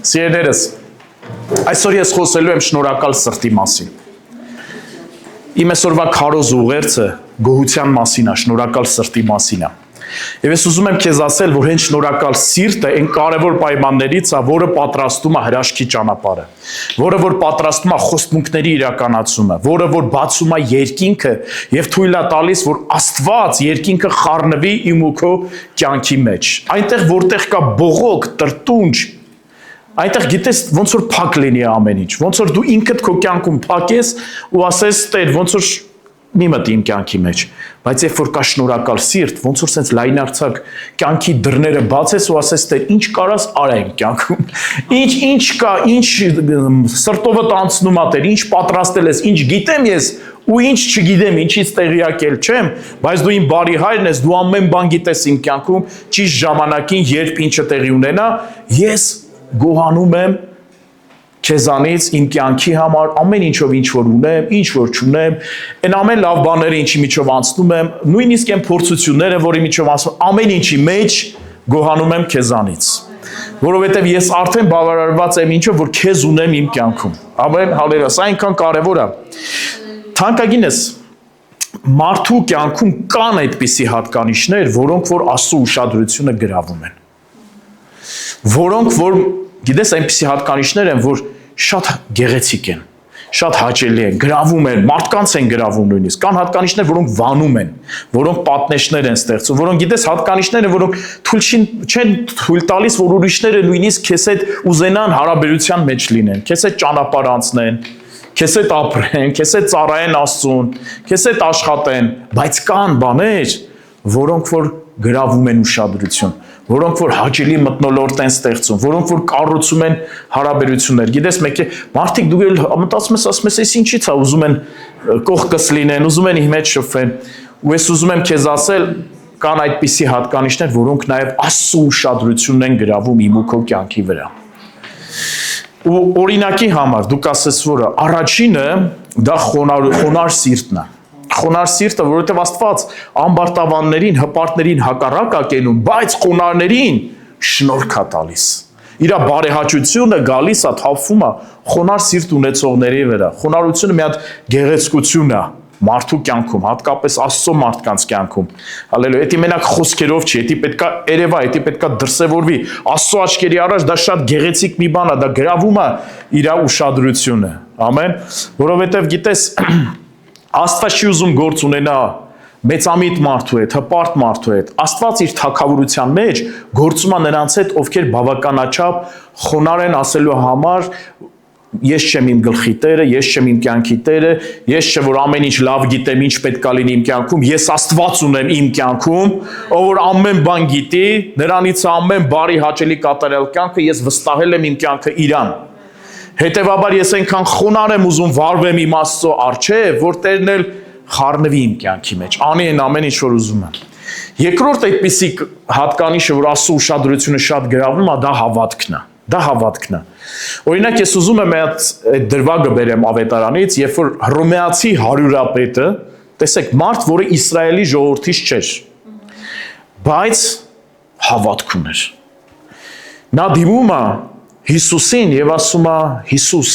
Սիրելիներս, այսօր ես խոսելու եմ շնորհակալ սրտի մասին։ Իմ այսօրվա քարոզ ուղերձը գոհության մասին է, շնորհակալ սրտի մասին է։ Եվ ես ուզում եմ քեզ ասել, որ հենց շնորհակալ սիրտը այն կարևոր պայմաններից է, որը պատրաստում է հրաշքի ճանապարհը, որը որ պատրաստում է խոստմունքների իրականացումը, որը որ բացում է երկինքը եւ թույլ է տալիս, որ Աստված երկինքը խառնվի իմ ու քո կյանքի մեջ։ Այնտեղ որտեղ կա բողոք, տրտունջ, այնտեղ գիտես ոնց որ փակ լինի ամեն ինչ, ոնց որ դու ինքդ քո կյանքում փակես ու ասես Տեր, ոնց որ մի մտ իմ կյանքի մեջ, բայց երբ որ կա շնորհակալ սիրտ, ոնց որ սենց լայնարձակ կյանքի դռները բացես ու ասես Տեր, ինչ կարաս արա իմ կյանքում, ինչ կա, ինչ սրտովդ անցնում ա Տեր, ինչ պատրաստել ես, ինչ գիտեմ ես ու ինչ չգիտեմ, ինչից տեղյակ էլ չեմ, բայց դու իմ բարի հայրն ես, դու ամեն բան գիտես իմ կյանքում, ճիշտ ժամանակին երբ ինչը տեղի ունենա, ես գոհանում եմ քեզանից իմ կյանքի համար ամեն ինչով ինչ որ ունեմ, ինչ որ չունեմ, այն ամեն լավ բաները ինչի միջով անցնում եմ, նույնիսկ այն փորձությունները, որի միջով անցնում, ամեն ինչի մեջ գոհանում եմ քեզանից, որովհետև ես արդեն բավարարված եմ ինչով որ քեզ ունեմ իմ կյանքում։ Ամեն, հալելույա, սա այնքան կարևոր է։ Թանկագինս, մարդու կյանքում կան այդպիսի հատկանիշներ, որոնք որ Աստծո ուշադրությունը գրավում են, որոնք որ գիտես այնպիսի հատկանիշներ են, որ շատ գեղեցիկ են, շատ հաճելի են, գրավում են, մարդկանց են գրավում նույնիսկ, կան հատկանիշներ, որոնք վանում են, որոնք պատնեշներ են ստեղծում, որոնք գիտես հատկանիշներ են, որոնք չեն թույլ տալիս, որ ուրիշները նույնիսկ քեզ հետ ուզենան հարաբերության մեջ լինեն, քեզ հետ ճանապարհ անցնեն, քեզ հետ ապրեն, քեզ հետ ծառայեն Աստծուն, քեզ հետ աշխատեն, բայց կան բաներ, որոնք որ գրավում են ուշադրություն, որոնք որ հաճելի մթնոլորտ են ստեղծում, որոնք որ կառուցում են հարաբերություններ։ Գիտես, մարդիկ դու մտածում ես, ասում ես, այս ինչի՞ց է, ուզում են կողքս լինեն, ուզում են իմ հետ շփվեն։ Ու ես ուզում եմ քեզ ասել, կան այդպիսի հատկանիշներ, որոնք նաև Աստծո ուշադրությունն են գրավում իմ ու քո կյանքի վրա։ Ու օրինակի համար դու կասես, որ առաջինը դա խոնար սիրտն է։ Խոնար սիրտը, որովհետև Աստված ամբարտավաններին, հպարտներին հակառակ է կենում, բայց խոնարհներին շնորհք է տալիս։ Իր բարեհաճությունը գալիս է, թափվում է խոնար սիրտ ունեցողների վրա։ Խոնարհությունը մի հատ գեղեցկություն է մարդու կյանքում, հատկապես Աստծո մարդկանց կյանքում։ Հալելույա, դա մենակ խոսքերով չի, դա պետքա երևա, դա պետքա դրսևորվի։ Աստծո աչքերի առաջ դա շատ գեղեցիկ մի բան է, դա գրավում է իր ուշադրությունը։ Ամեն, որովհետև գիտես Աստված չի ուզում գործ ունենա մեծամիտ մարդու հետ, հպարտ մարդու հետ։ Աստված իր թագավորության մեջ գործում է նրանց հետ, ովքեր բավականաչափ խոնար են ասելու համար, ես չեմ իմ գլխի տերը, ես չեմ իմ կյանքի տերը, ես չէ որ ամեն ինչ լավ գիտեմ, ինչ պետք է լինի իմ կյանքում, ես Աստված ունեմ իմ կյանքում, ով որ ամեն բան գիտի, նրանից է ամեն բարի հաճելի կատարյալ կյանքը, ես վստահել եմ իմ կյանքը իրան։ Հետևաբար ես այնքան խոնար եմ ուզում վարվեմ իմ Աստծո առջև, որ Տերն էլ խառնվի իմ կյանքի մեջ, անի այն ամեն ինչ որ ուզում եմ։ Երկրորդ այդպիսի հատկանիշը, որ Աստծո ուշադրությունը շատ գրավում է, դա հավատքն է։ Դա հավատքն է։ Օրինակ ես ուզում եմ այդ դրվագը բերեմ ավետարանից, երբ որ հռոմեացի հարյուրապետը, տեսեք, մարդ, որը Իսրայելի ժողովրդից չէր, բայց հավատք ուներ։ Նա դիմում է Հիսուսին եւ ասում է. Հիսուս,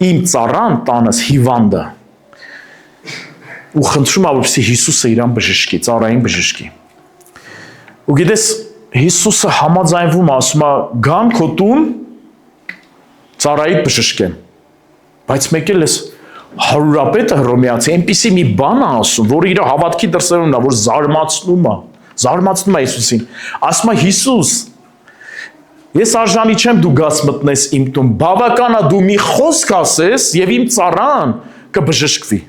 իմ ծառան տանս հիվանդ է։ Ու խնդրում է, որպեսզի Հիսուսը իրան բժշկի, ծառային բժշկի։ Ու գիտես, Հիսուսը համաձայնվում է, ասում է. գան քո տուն, ծառայիդ բժշկեմ։ Բայց մեկ էլ էս հարյուրապետը հռոմեացի այնպիսի մի բան է ասում, որը իր հավատքի դրսևորումն է, որ զարմացնում է Հիսուսին։ Ասում է. Հիսուս, ես արժանի չեմ դու գաս մտնես իմ տուն, բավական է դու մի խոսք ասես եւ իմ ծառան կբժշկվի։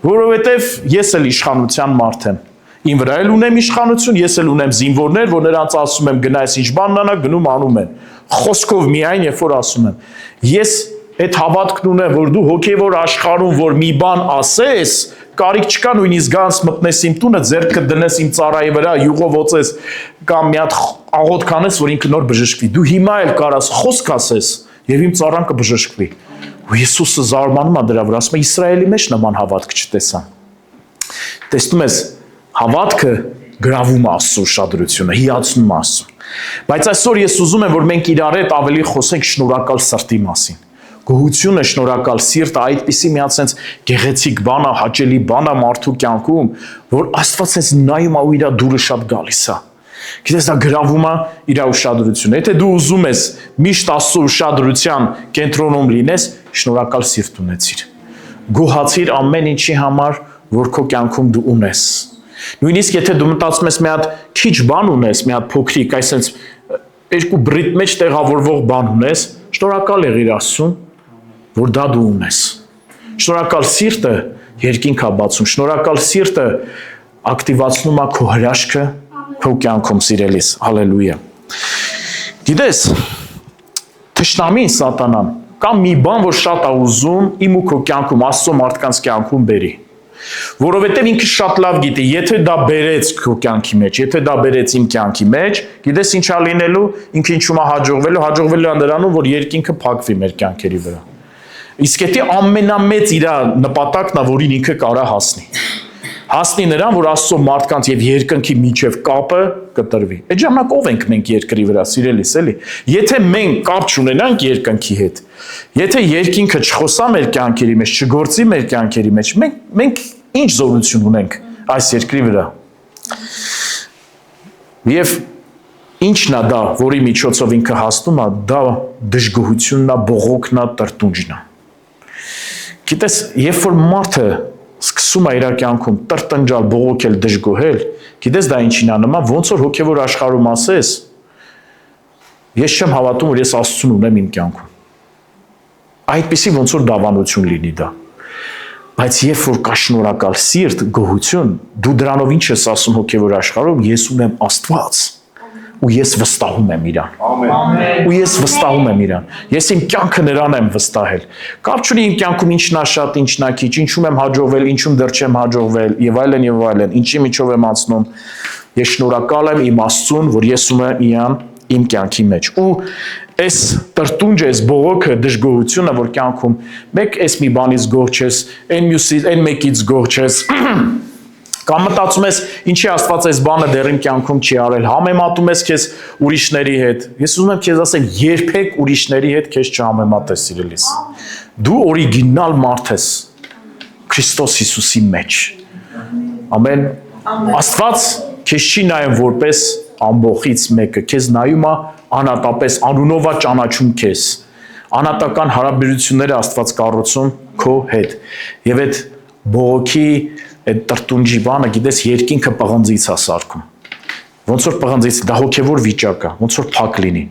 Որովհետեւ ես էլ իշխանության մարդ եմ։ Իմ վրա էլ ունեմ իշխանություն, ես էլ ունեմ զինվորներ, որ նրանց ասում եմ գնա այս ինչ բանն անա, գնում անում են։ Խոսքով միայն երբ որ ասում եմ։ Ես այդ հավատքն ունեմ, որ դու հոգևոր աշխարհում որ մի բան ասես, կարիք չկա նույնիսկ գանց մտնես իմ տունը, ձեռքդ դնես իմ ծառայի վրա, յուղով օծես կամ մի հատ աղոթք անես, որ ինքը նոր բժշկվի։ Դու հիմա էլ կարաս խոսք ասես եւ իմ ծառան կբժշկվի։ Ու Հիսուսը զարմանում է դրա վրա, ասում է Իսրայելի մեջ նման հավատք չտեսա։ Տեսնում ես, հավատքը գրավում է Աստծո ուշադրությունը, հիացնում Աստծուն։ Բայց այսօր ես ուզում եմ, որ մենք իրար հետ ավելի խոսենք շնորհակալ սրտի մասին։ Գոհությունը, շնորհակալ սիրտը այդպիսի մի հատ sense գեղեցիկ բան է, հաճելի բան է մարդու կյանքում, որ Աստված sense նայում է ու իր դուրը շատ գալիս է։ Գիտես, դա գրավում է իր ուշադրությունը։ Եթե դու ուզում ես միշտ Աստծո ուշադրության կենտրոնում լինես, շնորհակալ սիրտ ունեցիր։ Գոհացիր ամեն ինչի համար, որ քո կյանքում դու ունես։ Նույնիսկ եթե դու մտածում ես մի հատ քիչ բան ունես, մի հատ փոքրիկ, այսպես երկու բրիտ մեջ տեղավորվող բան ունես, շնորհակալ եղիր Աստծուն, որ դա դու ունես։ Շնորհակալ սիրտը երկինք է բացում, շնորհակալ սիրտը ակտիվացնում է քո հրաշքը քո կյանքում, սիրելիս, հալելույա։ Գիտես, թշնամին սատանան կամ մի բան, որ շատ է ուզում իմ ու քո կյանքում, Աստծո մարդկանց կյանքում բերի։ Որովհետև ինքը շատ լավ գիտի, եթե դա բերեց քո կյանքի մեջ, եթե դա բերեց իմ կյանքի մեջ, գիտես ինչ է լինելու, ինքը ինչու՞մ է հաջողվելու է նրանում, որ երկինքը փակվի մեր կյանքերի վրա։ Իսկ եթե ամենամեծ իր նպատակն է, որին ինքը կարա հասնի նրան, որ Աստծո մարդկանց եւ երկնքի միջև կապը կտրվի։ Այդ ժամանակ ով ենք մենք երկրի վրա, սիրելիս, էլի։ Եթե մենք կապ չունենանք երկնքի հետ, եթե երկինքը չխոսա մեր կյանքերի մեջ, չգործի մեր կյանքերի մեջ, մենք ինչ զորություն ունենք այս երկրի վրա։ Եվ ինչն է դա, որի միջոցով ինքը հասնում է, դա դժգոհությունն է, բողոքն է, տրտունջն է։ Գիտես, երբ որ մարդը սկսում է իր կյանքում տրտնջալ, բողոքել, դժգոհել, գիտես դա ինչին է նման, ոնց որ հոգևոր աշխարհում ասես, ես չեմ հավատում, որ ես Աստծուն ունեմ իմ կյանքում։ Այդպիսի ոնց որ դավանություն լինի դա։ Բայց երբ որ կա շնորհակալ սիրտ, գոհություն, դու դրանով ինչ ես ասում հոգևոր աշխարհում, ես ունեմ Աստված, ու ես վստահում եմ իրան։ Ամեն։ Ու ես վստահում եմ իրան։ Ես իմ կյանքը նրան եմ վստահել։ Կապ չունի իմ կյանքում ինչն է շատ, ինչն է քիչ, ինչում եմ հաջողվել, ինչում դեռ չեմ հաջողվել, եւ այլն, ինչի միջով եմ անցնում։ Ես շնորհակալ եմ իմ Աստծուն, որ ես ունեմ իրան իմ կյանքի մեջ։ Ու այս տրտունջը, այս բողոքը, դժգոհությունը, որ կյանքում մեկ էս մի բանից գոհ չես, այն մեկից գոհ չես, կամ մտածում ես, ինչի Աստված այս բանը դեռ իմ կյանքում չի արել, համեմատում ես քեզ ուրիշների հետ։ Ես ուզում եմ քեզ ասել, երբեք ուրիշների հետ քեզ չհամեմատես, սիրելիս։ Դու օրիգինալ մարդ ես Քրիստոս Հիսուսի մեջ։ Ամեն։ Աստված քեզ չի նայում որպես ամբողից մեկը, քեզ նայում է անատապես, անունով է ճանաչում քեզ։ Անատական հարաբերությունները Աստված կառուցում քո հետ։ Եվ այդ բողոքի այդ տրտունջի բանը, գիտես, երկինքը պղնձից է սարքում։ Ոնց որ պղնձից, դա հոգևոր վիճակ է, ոնց որ փակ լինի։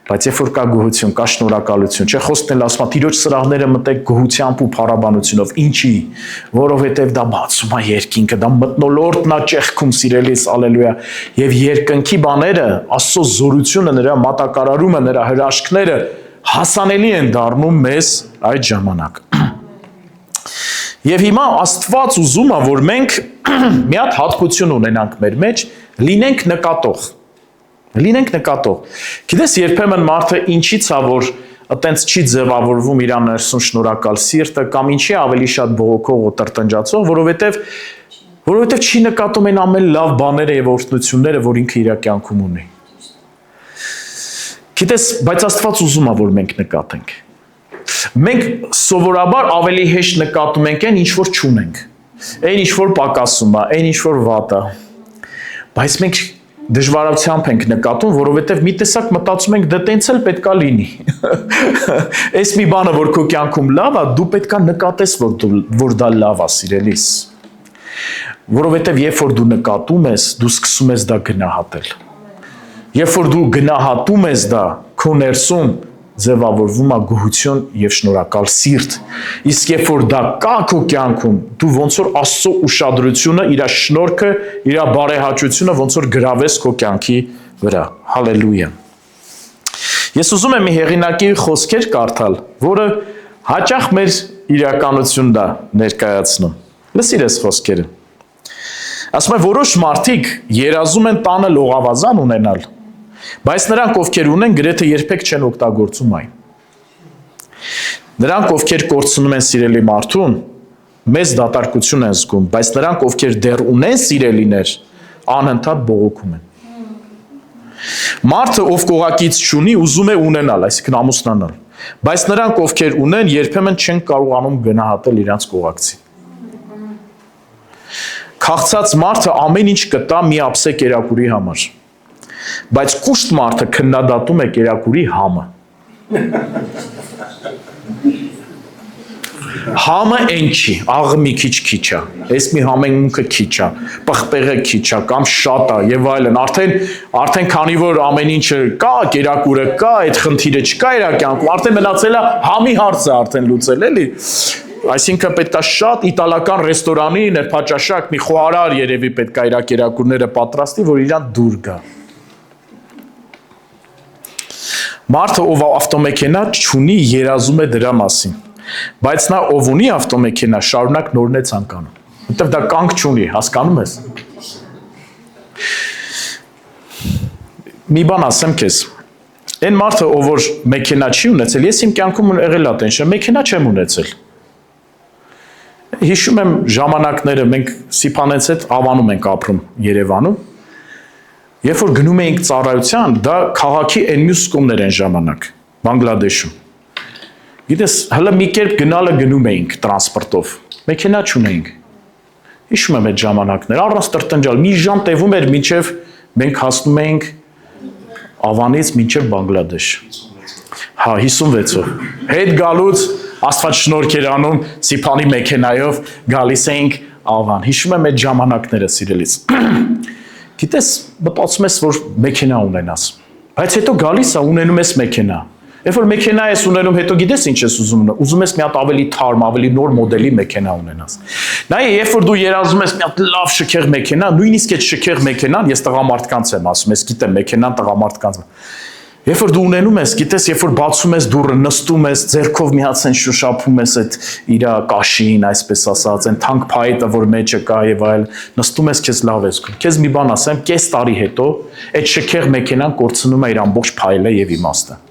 Բայց երբ որ կա գոհություն, կա շնորհակալություն, չէ՞ խոսքն էլ ասում է, Տիրոջ սրահները մտեք գոհությամբ ու փառաբանությունով։ Ինչի՞, որովհետև դա բացում է երկինքը, դա մթնոլորտն է ճեղքում, սիրելիս, ալելույա։ Եվ երկնքի բաները, Աստծո զորությունը, նրա մատակարարումը, նրա հրաշքները հասանելի են դառնում մեզ այդ ժամանակ։ Եվ հիմա Աստված ուզում է, որ մենք մի հատ հատկություն ունենանք մեր մեջ, լինենք նկատող։ Լինենք նկատող։ Գիտես, երբեմն մարդը ինչի՞ց է, որ այտենց չի ձևավորվում իր ներսում շնորհակալ սիրտը, կամ ինչի ավելի շատ բողոքող ու տրտնջացող, որովհետև չի նկատում այն ամեն լավ բաները եւ օրհնությունները, որ ինքը իր կյանքում ունի։ Գիտես, բայց Աստված ուզում է, որ մենք նկատենք։ Մենք սովորաբար ավելի հեշտ նկատում ենք այն, ինչ որ չունենք, այն ինչ որ պակասում է, այն ինչ որ վատ է, բայց մենք դժվարությամբ ենք նկատում, որովհետև մի տեսակ մտածում ենք, դա տենց էլ պետքա լինի։ Այս մի բանը, որ քո կյանքում լավ է, դու պետքա նկատես, որ դա լավ է, սիրելիս։ Որովհետև երբ որ դու նկատում ես, դու սկսում ես դա գնահատել։ Երբ որ դու գնահատում ես դա, քո ներսում ձևավորվում է գոհություն եւ շնորհակալ սիրտ։ Իսկ երբ որ դա կա քո կյանքում, դու ոնց որ Աստծո ուշադրությունը, իր շնորհքը, իր բարեհաճությունը ոնց որ գրավես քո կյանքի վրա։ Հալելույա։ Ես ուզում եմ մի հեղինակի խոսքեր կարդալ, որը հաճախ մեր իրականությունն է ներկայացնում։ Լսիր այս խոսքերը։ Ասում է, որոշ մարդիկ երազում են տանը լողավազան ունենալ, բայց նրանք, ովքեր ունեն, գրեթե երբեք չեն օգտագործում այն։ Նրանք, ովքեր կորցնում են սիրելի մարդուն, մեծ դատարկություն են զգում, բայց նրանք, ովքեր դեռ ունեն սիրելիներ, անընդհատ բողոքում են։ Մարդը, ով կողակից չունի, ուզում է ունենալ, այսինքն ամուսնանալ, բայց նրանք, ովքեր ունեն, երբեմն չեն կարողանում գնահատել իրենց կողակցին։ Քաղցած մարդը ամեն ինչ կտա մի ափսե կերակուրի համար, բայց կուշտ մարդը քննադատում է կերակուրի համը։ Համը այն չի, աղը մի քիչ է, այս մի համենունքը քիչ է, պղպեղը քիչ է, կամ շատ է եւ այլն, արդեն քանի որ ամեն ինչը կա, կերակուրը կա, այդ խնդիրը չկա իր կյանքում, արդեն մնացել է համի հարցը արդեն լուծել, էլի։ Այսինքն պետք է շատ իտալական ռեստորանի ներփաճաշակ մի խոհարար երևի պետք է իր կերակուրները պատրաստի, որ իրան դուր գա։ Մարդը, ով ավտոմեքենա չունի, երազում է դրա մասին, բայց նա, ով ունի ավտոմեքենա, շարունակ նորն է ցանկանում, որտեղ դա կանգ չունի, հասկանում ես։ Մի բան ասեմ քեզ, այն մարդը, ով որ մեքենա չի ունեցել, ես իմ կյանքում եղել ա տենշը, մեքենա չեմ ունեցել։ Հիշում եմ ժամանակները, մենք Սիփանենց հետ Ավանում ենք ապրում Երևանում, երբ որ գնում էինք ծառայության, դա քաղաքի այն մյուս կողմներ են ժամանակ, Բանգլադեշում։ Գիտես, հələ մի կերպ գնալը գնում էինք տրանսպորտով, մեքենա չունեինք։ Հիշում եմ այդ ժամանակները, առանց տրտնջալ, մի ժամ տևում էր, մինչև մենք հասնում էինք Ավանից մինչև Բանգլադեշ։ Հա, 56-ով։ Հետ գալուց Աստված շնորհք էր անում Սիփանի մեքենայով գալիս էինք Ավան։ Հիշում եմ այդ ժամանակները սիրելիս։ Գիտես, մտածում ես, որ մեքենա ունենաս, բայց հետո գալիս է ունենում ես մեքենա։ Երբ որ մեքենա ես ունենում, հետո գիտես ինչ ես ուզում, ուզում ես մի հատ ավելի թարմ, ավելի նոր մոդելի մեքենա ունենաս։ Նայ, երբ որ դու երազում ես մի հատ լավ շքեղ մեքենա, նույնիսկ այդ շքեղ մեքենան, ես տղամարդկանց եմ ասում, ես գիտեմ մեքենան տղամարդկանց։ Երբ որ դու ունենում ես, գիտես, երբ որ բացում ես դուռը, նստում ես, ձեռքով մի հատ ցեն շոշափում ես այդ իր կաշին, այսպես ասած, այն թանկ փայտը, որ մեջը կա եւ այլ, նստում ես, քեզ լավ ես զգում։ Քեզ մի բան ասեմ, կես տարի հետո այդ շքեղ մեքենան կորցնում է իր ամբողջ փայլը եւ իմաստը։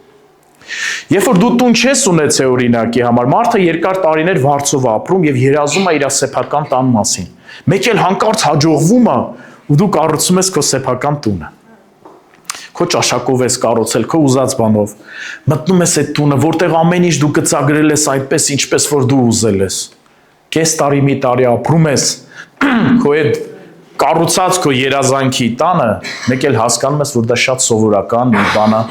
Երբ որ դու տուն չես ունեցել օրինակի համար, մարդը երկար տարիներ վարձով ապրում եւ երազում է իր սեփական տան մասին։ Մեկ էլ հանկարծ հաջողվում է ու դու կառուցում ես քո սեփական տունը։ Քո ճաշակով ես կառուցել, քո ուզած բանով։ Մտնում ես այդ տունը, որտեղ ամեն ինչ դու գծագրել ես այդպես, ինչպես որ դու ուզել ես։ Կես տարի, մի տարի ապրում ես, քո այդ կառուցած քո երազանքի տանը, մեկ էլ հասկանում ես, որ դա շատ սովորական մի բան է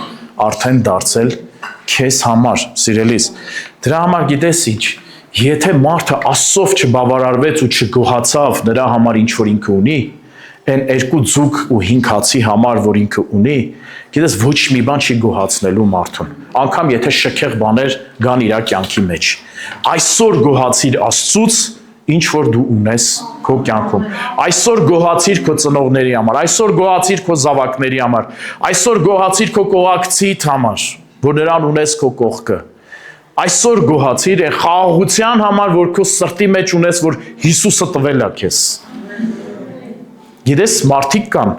արդեն դարձել քեզ համար, սիրելիս։ Դրա համար գիտես ինչ, եթե մարդը Աստծով չբավարարվեց ու չգոհացավ նրա համար ինչ որ ինքը ունի, այն 2 ձուկ ու 5 հացի համար, որ ինքը ունի, գիտես ոչ մի բան չի գոհացնելու մարդուն, անգամ եթե շքեղ բաներ գան իր կյանքի մեջ։ Այսօր գոհացիր Աստծուց, ինչ որ դու ունես քո կյանքում։ Այսօր գոհացիր քո ծնողների համար, այսօր գոհացիր քո զավակների համար, այսօր գոհացիր քո կողակցիդ համար, որ նրան ունես քո կողքը։ Այսօր գոհացիր այն խաղաղության համար, որ քո սրտի մեջ ունես, որ Հիսուսը տվել է քեզ։ Գիտես, մարդիկ կան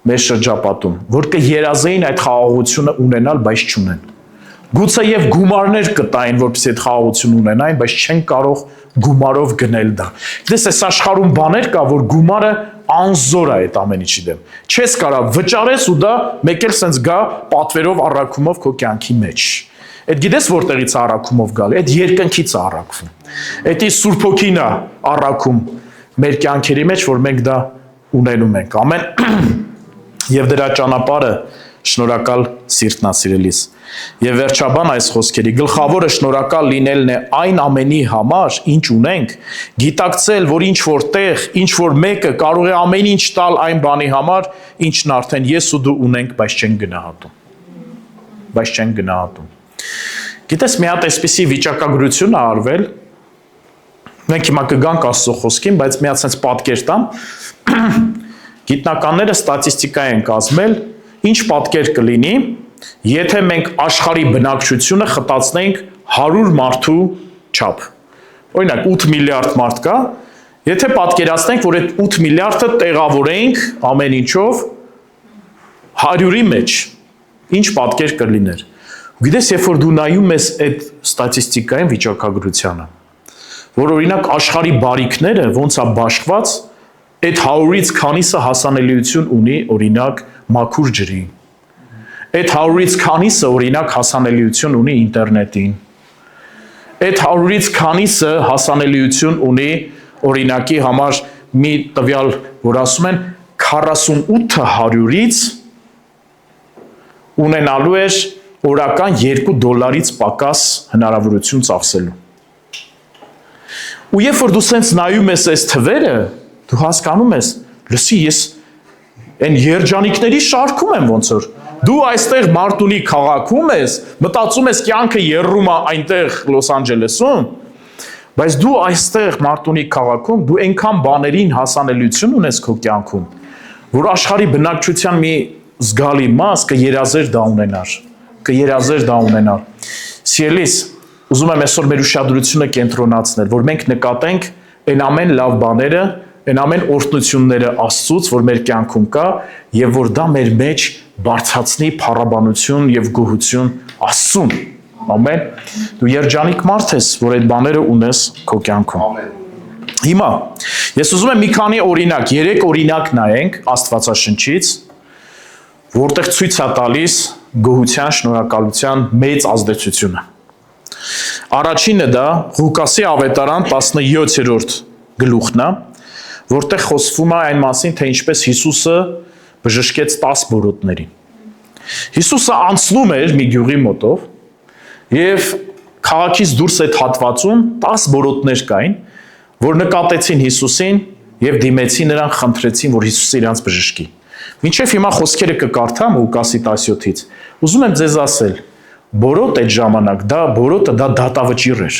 մեր շրջապատում, որ կերազեին այդ խաղաղությունը ունենալ, բայց չունեն։ Գուցե եւ գումարներ կտային, որպեսզի այդ խաղաղություն ունենային, բայց չեն կարող գումարով գնել դա։ Գիտես, այս աշխարհում բաներ կա, որ գումարը անզոր է այդ ամեն ինչի դեմ։ Չես կարող վճարես ու դա մեկ էլ սենց գա պատվերով առաքումով քո կյանքի մեջ։ Այդ գիտես որտեղից է առաքումով գալի, այդ երկնքից է առաքվում։ Էդի Սուրբ Հոգին է առաքում մեր կյանքերի մեջ, որ մենք դա ունենում ենք։ Ամեն եւ դրա ճանապարհը շնորհակալ սիրտն է սիրելիս։ Եվ վերջաբան այս խոսքերի գլխավորը շնորհակալ լինելն է այն ամենի համար, ինչ ունենք, գիտակցել, որ ինչ որտեղ, ինչ որ մեկը կարող է ամեն ինչ տալ այն բանի համար, ինչն արդեն ես ու դու ունենք, բայց չեն գնահատում։ Բայց չեն գնահատում։ Գիտես, մի հատ այսպիսի վիճակագրություն է արվել, մենք հիմա կգանք Աստծո խոսքին, բայց մի հատ sense պատկեր տամ, գիտնականները ստատիստիկա են կազմել, ինչ պատկեր կլինի, եթե մենք աշխարհի բնակչությունը խտացնենք 100 մարդու չափ։ Օրինակ 8 միլիարդ մարդ կա, եթե պատկերացնենք, որ այդ 8 միլիարդը տեղավորենք ամեն ինչով 100-ի մեջ, ինչ պատկեր կլիներ։ Գիտես, երբ որ դու նայում ես այդ ստատիստիկային վիճակագրությանը, որ օրինակ աշխարհի բարիքները ոնց է բաշխված, Այդ 100-ից քանիսը հասանելիություն ունի օրինակ մաքուր ջրի։ Այդ 100-ից քանիսը օրինակ հասանելիություն ունի ինտերնետին։ Այդ 100-ից քանիսը հասանելիություն ունի օրինակի համար մի տվյալ, որ ասում են 4800-ից ունենալու էր օրական $2 պակաս հնարավորություն ծախսելու։ Ու երբ որ դու սենց նայում ես այս թվերը, դու հասկանում ես, լսի, ես այն երջանիկների շարքում եմ ոնց որ։ Դու այստեղ Մարտունի քաղաքում ես, մտածում ես կյանքը եռում է այնտեղ Լոս Անջելեսում, բայց դու այստեղ Մարտունի քաղաքում դու այնքան բաներին հասանելիություն ունես քո կյանքում, որ աշխարհի բնակչության մի զգալի մաս կերազեր դա ունենար։ Սիրելիս, ուզում եմ այսօր մեր ուշադրությունը կենտրոնացնել, որ մենք նկատենք այն ամեն լավ բաները, այն ամեն օրհնությունները Աստծուց, որ մեր կյանքում կա, եւ որ դա մեր մեջ բարձրացնի փառաբանություն եւ գոհություն Աստծուն։ Ամեն։ Դու երջանիկ մարդ ես, որ այդ բաները ունես քո կյանքում։ Հիմա ես ուզում եմ մի քանի օրինակ, 3 օրինակ նայենք Աստվածաշնչից, որտեղ ցույց է տալիս գոհության, շնորհակալության մեծ ազդեցությունը։ Առաջինը դա Ղուկասի ավետարան 17-րդ գլուխն է, որտեղ խոսվում է այն մասին, թե ինչպես Հիսուսը բժշկեց 10 բորոտներին։ Հիսուսը անցնում էր մի գյուղի մոտով եւ քաղաքից դուրս այդ հատվածում 10 բորոտներ կային, որ նկատեցին Հիսուսին եւ դիմեցին նրան, խնդրեցին, որ Հիսուսը իրանց բժշկի։ Մինչև հիմա խոսքերը կկարդամ Ղուկասի 17-ից։ Ուզում եմ ձեզ ասել, բորոտ այդ ժամանակ, բորոտը դա դատավճիռ էր։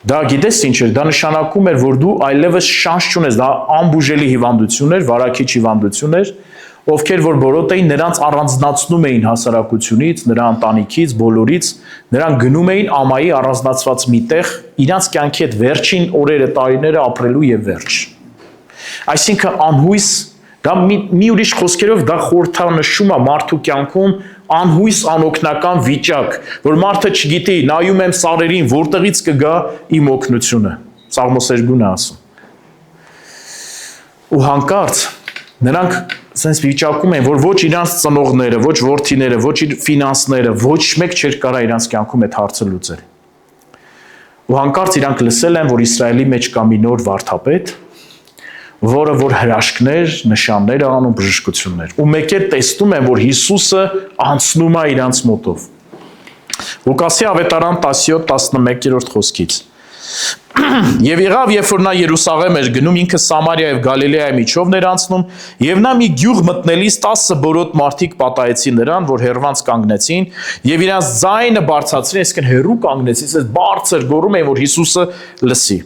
Դա գիտես ինչ էր, դա նշանակում էր, որ դու այլևս շանս չունես, դա անբուժելի հիվանդություն էր, վարակիչ հիվանդություն էր, ովքեր որ բորոտ էին, նրանց առանձնացնում էին հասարակությունից, նրա ընտանիքից, բոլորից, նրանք գնում էին ամայի առանձնացված մի տեղ, իրանց կյանքի հետ վերջին օրերը, տարիները ապրելու եւ վերջ։ Այսինքն անհույս, դա մի ուրիշ խոսքերով դա խորհրդանշում է մարդու կյանքում անհույս անօգնական վիճակ, որ մարդը չգիտի, նայում եմ սարերին, որտեղից կգա իմ օգնությունը։ Սաղմոս 2-ն է ասում։ Ու հանկարծ նրանք sense վիճակում են, որ ոչ իրանց ծնողները, ոչ որդիները, ոչ իր ֆինանսները, ոչ մեկ չէր կարա իրանց կյանքում այդ հարցը լուծել։ Ու հանկարծ իրանք լսել են, որ Իսրայելի մեջ կա մի նոր վարդապետ, որը որ հրաշքներ, նշաններ անում, բժշկություններ։ Ու մեկ է տեսնում են, որ Հիսուսը անցնում է իրանց մոտով։ Ղուկասի ավետարան 17-11-րդ խոսքից։ Եվ եղավ, երբ որ նա Երուսաղեմ էր գնում, ինքը Սամարիա եւ Գալիլեայի միջով էր անցնում, եւ նա մի գյուղ մտնելիս 10 բորոտ մարդիկ պատահեցին նրան, որ հեռվանց կանգնեցին, եւ իրանց ձայնը բարձրացրին, այսինքն հեռու կանգնեցին, այս բարձր գոռում էին, որ Հիսուսը լսի։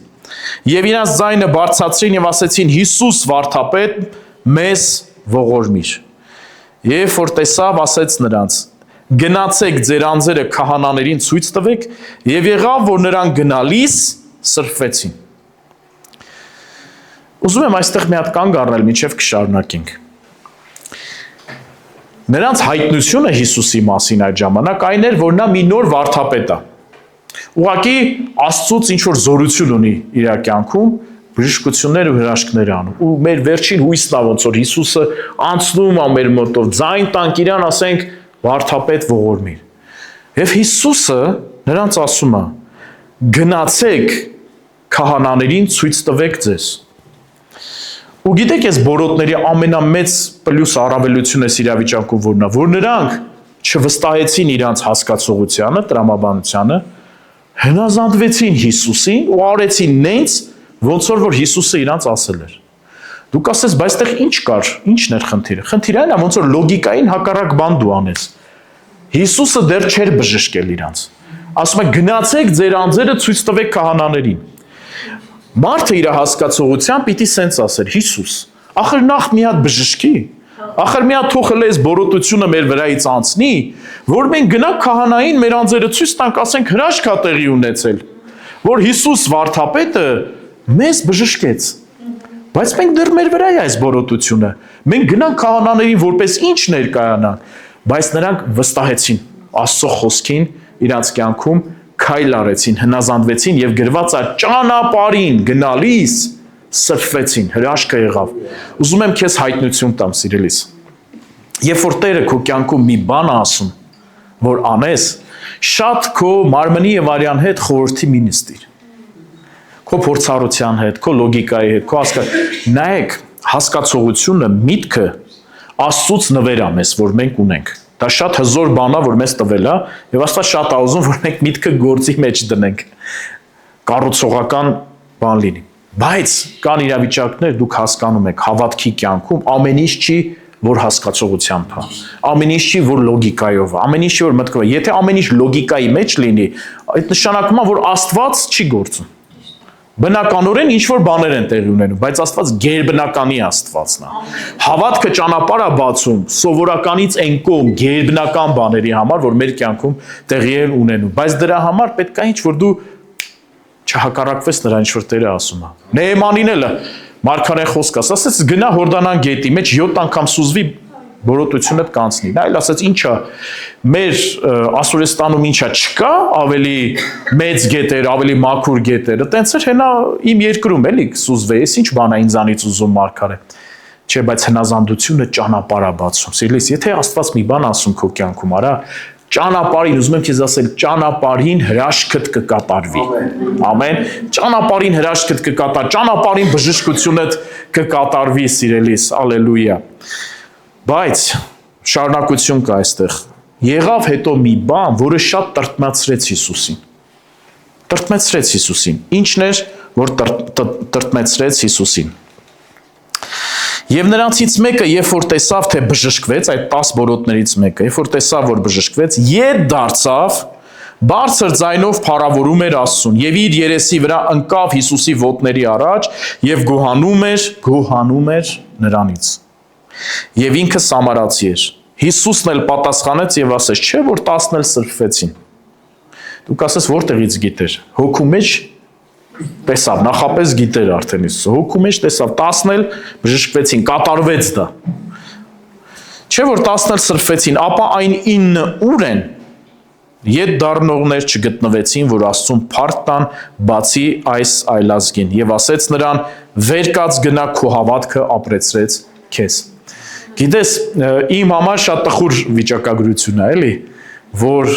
Եվ իրանց ձայնը բարձրացրին եւ ասեցին. Հիսուս վարդապետ, մեզ ողորմիր։ Եվ որ տեսավ, ասեց նրանց. գնացեք ձեր անձերը քահանաներին ցույց տվեք, եւ եղավ, որ նրանք գնալիս սրբվեցին։ Ուզում եմ այստեղ մի հատ կանգ առնել, մինչև կշարունակենք։ Նրանց հայտնությունը Հիսուսի մասին այդ ժամանակ այն էր, որ նա մի նոր վարդապետ է։ Ուղղակի Աստծուց ինչ որ զորություն ունի իր կյանքում, բժշկություններ ու հրաշքներ անում։ Ու մեր վերջին հույսն է ոնց որ Հիսուսը անցնում է մեր մոտով, ձայն տանք իրան, ասենք վարդապետ ողորմիր։ Եվ Հիսուսը նրանց ասում է. գնացեք քահանաներին ցույց տվեք ձեզ։ Ու գիտեք, ես բորոտների ամենամեծ պլյուս առավելությունը իրավիճակում որն է, որ նրանք չվստահեցին իրանց հասկացողությանը, տրամաբանությանը, հնազանդվեցին Հիսուսին ու արեցին նենց, ոնց որ Հիսուսը իրանց ասել էր։ Դուք ասես, բայց այդտեղ ինչ կար, ինչն էր խնդիրը։ Խնդիրը այն է, ոնց որ լոգիկային հակառակ բան դու անես։ Հիսուսը դեռ չէր բժշկել իրանց։ Ասում է գնացեք ձեր անձերը ցույց տվեք քահանաներին։ Մարդը իր հասկացողությամբ պիտի սենց ասեր. Հիսուս, ախր նախ մի հատ բժշկի, ախր մի հատ թողել էս բորոտությունը մեր վրայից անցնի, որ մենք գնանք քահանային մեր անձերը ցույց տանք, ասենք հրաշք ա տեղի ունեցել, որ Հիսուս վարդապետը մեզ բժշկեց։ Բայց մենք դեռ մեր վրա է այս բորոտությունը։ Մենք գնանք քահանաներին որպես ինչ ներկայանան, բայց նրանք վստահեցին Աստծո խոսքին, իրանց կյանքում քայլ արեցին, հնազանդվեցին եւ գրված է ճանապարհին գնալիս սրբվեցին, հրաշքը եղավ։ Ուզում եմ քեզ հայտնություն տամ, սիրելիս։ Երբ որ Տերը քո կյանքում մի բան է ասում, որ անես, շատ քո մարմնի եւ արյան հետ խորհրդի մի նստիր։ Քո փորձառության հետ, քո լոգիկայի հետ, քո նայեք, հասկացողությունը, միտքը Աստծուց նվեր է մեզ, որ մենք ունենք։ Դա շատ հզոր բան է, որ մեզ տվել է, եւ Աստված շատ է ուզում, որ մենք միտքը գործի մեջ դնենք։ Կառուցողական բան լինի։ Բայց կան իրավիճակներ, դուք հասկանում եք, հավատքի կյանքում ամեն ինչ չի, որ հասկացողությամբ է։ Ամեն ինչ չի, որ լոգիկայով է, ամեն ինչ չի, որ մտքով է։ Եթե ամեն ինչ լոգիկայի մեջ լինի, այդ նշանակում է, որ Աստված չի գործում։ Բնականորեն ինչ որ բաներ են տեղի ունենում, բայց Աստված գերբնականի Աստվածն է։ Հավատքը ճանապարհ է բացում սովորականից այն կողմ գերբնական բաների համար, որ մեր կյանքում տեղի են ունենում, բայց դրա համար պետք է ինչ որ դու չհակառակվես նրա ինչ որ Տերը ասում է։ Նեեմանին էլ Մարգարեն խոսք ասաց, գնա Հորդանան գետի մեջ 7 անգամ սուզվի բորոտությունը կանցնի։ Նա էլ ասաց, ինչա, մեր Ասորեստանում ինչա չկա, ավելի մեծ գետեր, ավելի մաքուր գետեր, տենց էր հենա իմ երկրում էլի սուզվեի, ինչ բան է ինձանից ուզում Մարգարեն։ Չէ, բայց հնազանդությունը ճանապարհ է բացում։ Սիրելիս, եթե Աստված մի բան ասում քո կյանքում, արա, ճանապարհին, ուզում եմ քեզ ասել, ճանապարհին հրաշքդ կկատարվի։ Ամեն։ Ճանապարհին հրաշքդ կկատար, ճանապարհին բժշկությունդ կկատարվի, սիրելիս, ալելույա։ Բայց շարունակություն կա այստեղ։ Եղավ հետո մի բան, որը շատ տրտմացրեց Հիսուսին։ Տրտմեցրեց Հիսուսին։ Ինչն էր, որ տրտմեցրեց Հիսուսին։ Եվ նրանցից մեկը, երբ որ տեսավ, թե բժշկվեց, այդ 10 բորոտներից մեկը, երբ որ տեսավ, որ բժշկվեց, ետ դարձավ, բարձր ձայնով փառավորում էր Աստծուն, եւ իր երեսի վրա ընկավ Հիսուսի ոտների առաջ եւ գոհանում էր նրանից։ Եվ ինքը սամարացի էր։ Հիսուսն էլ պատասխանեց եւ ասեց. չէ՞ որ 10-ն էլ սրբվեցին։ Դուք ասես որտեղից գիտեր։ Հոգու մեջ տեսավ, նախապես գիտեր արդեն Հիսուսը։ Հոգու մեջ տեսավ 10-ն էլ բժշկվեցին, կատարվեց դա։ Չէ՞ որ 10-ն էլ սրբվեցին, ապա այն 9-ը ուր են։ Ետ դառնողներ չգտնվեցին, որ Աստծուն փառք տան, բացի այս այլազգին, եւ ասեց նրան. վեր կաց գնա, քո հավատքը ապրեցրեց քեզ։ Գիտես, իմ համար շատ տխուր վիճակագրություն է, էլի, որ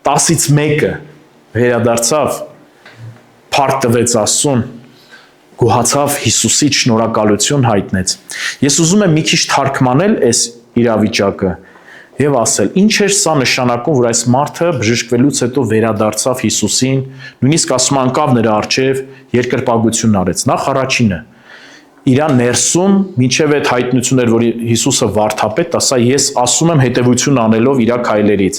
10-ից մեկը վերադարձավ, փառք տվեց Աստծուն, գոհացավ Հիսուսից շնորհակալություն հայտնեց։ Ես ուզում եմ մի քիչ թարգմանել այս իրավիճակը եւ ասել, ինչ էր սա նշանակում, որ այս մարդը բժշկվելուց հետո վերադարձավ Հիսուսին, նույնիսկ ասում անկավ նրա առջև երկրպագություն արեց։ Նախ առաջինը իրան ներսում մինչև այդ հայտնություններ, որ Հիսուսը վարդապետ, ասա ես ասում եմ հետևություն անելով իր քայլերից։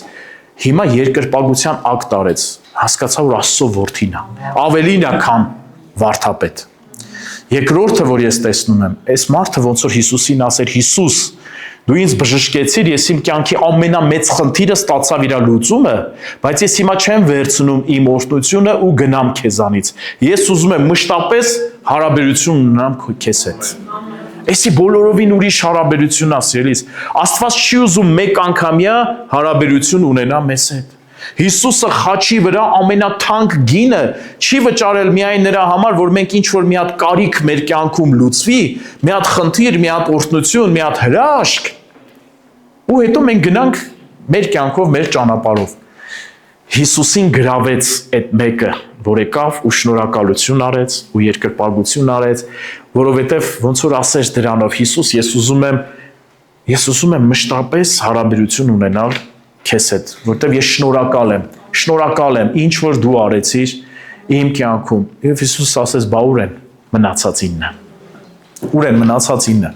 Հիմա երկրպագության ակտ արեց, հասկացա, որ Աստծո որդին է, ավելին է, քան վարդապետ։ Երկրորդը, որ ես տեսնում եմ, այս մարդը ոնց որ Հիսուսին ասեր. Հիսուս, դու ինձ բժշկեցիր, ես իմ կյանքի ամենամեծ խնդիրը ստացավ իր լուծումը, բայց ես հիմա չեմ վերցնում իմ օրհնությունը ու գնամ քեզանից։ Ես ուզում եմ մշտապես հարաբերություն ունենամ քեզ հետ։ Էսի բոլորովին ուրիշ հարաբերություն է, սիրելիս։ Աստված չի ուզում մեկ անգամյա հարաբերություն ունենա մեզ հետ։ Հիսուսը խաչի վրա ամենաթանկ գինը չի վճարել միայն նրա համար, որ մենք ինչ-որ մի հատ կարիք մեր կյանքում լուծվի, մի հատ խնդիր, մի հատ օրհնություն, մի հատ հրաշք, ու հետո մենք գնանք մեր կյանքով, մեր ճանապարհով։ Հիսուսին գրավեց այդ մեկը, որ եկավ ու շնորհակալություն արեց ու երկրպագություն արեց, որովհետև ոնց որ ասեց դրանով. Հիսուս, ես ուզում եմ մշտապես հարաբերություն ունենալ քեզ հետ, որտեվ ես շնորհակալ եմ, ինչ որ դու արեցիր իմ կյանքում։ Եվ Հիսուս ասեց, բա ուր են մնացած 9։ Ուր են մնացած 9։